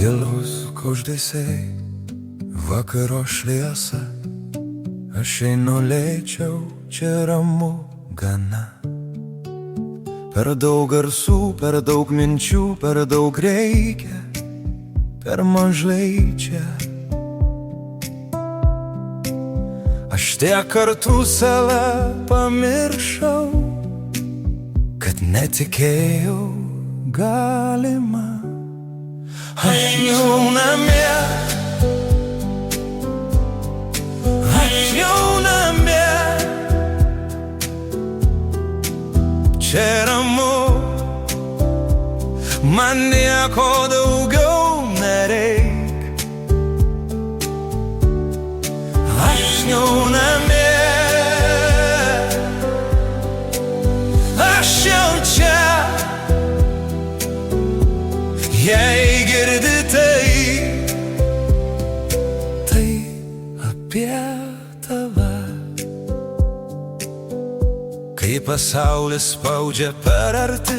Zėlos kuždesiai, vakaro šviesa, aš einu lėčiau, čia ramu gana. Per daug garsų, per daug minčių, per daug reikia, per mažai čia. Aš tiek kartų save pamiršau, kad netikėjau galima. Aš jau namie, aš jau namie, čia ramu, man nieko daugiau nereik. Aš jau namie, aš jau čia. Jei girdi tai apie tave. Kai pasaulis spaudžia per arti,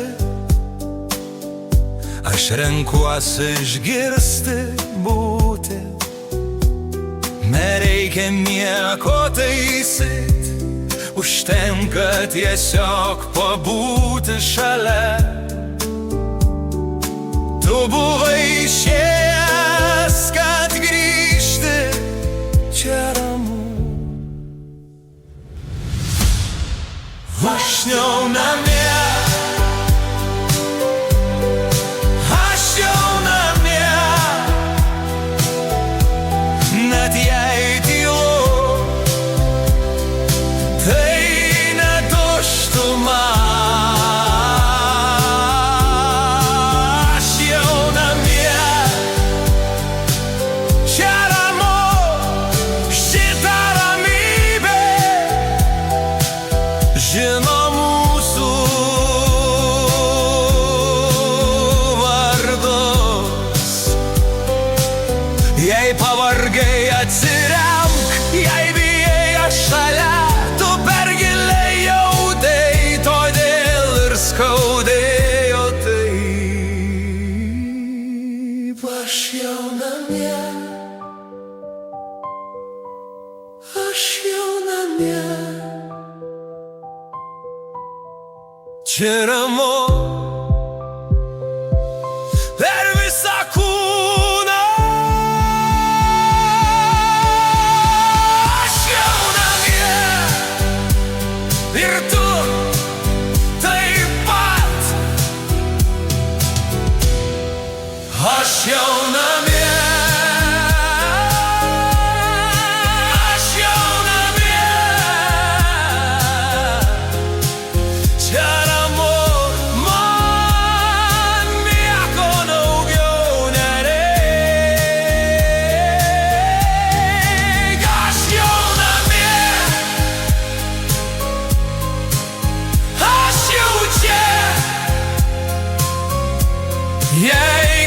aš renkuosi išgirsti, būti. Nereikia nieko taisyt, užtenka tiesiog pabūti šalia. Tu buvai išėjęs, kad grįžti, čia ramu. Aš jau namie, aš jau namie, net jei tylu, tai ne tuštuma. Žino mūsų vardus. Jei pavargai atsiremk, jei bijai aš šalia, tu per giliai jautei, todėl ir skaudėjo taip. Aš jau namie, aš jau namie, čia ramu, per visą kūną. Aš jau namie, ir tu taip pat. Aš jau namie, aš jau namie, čia jei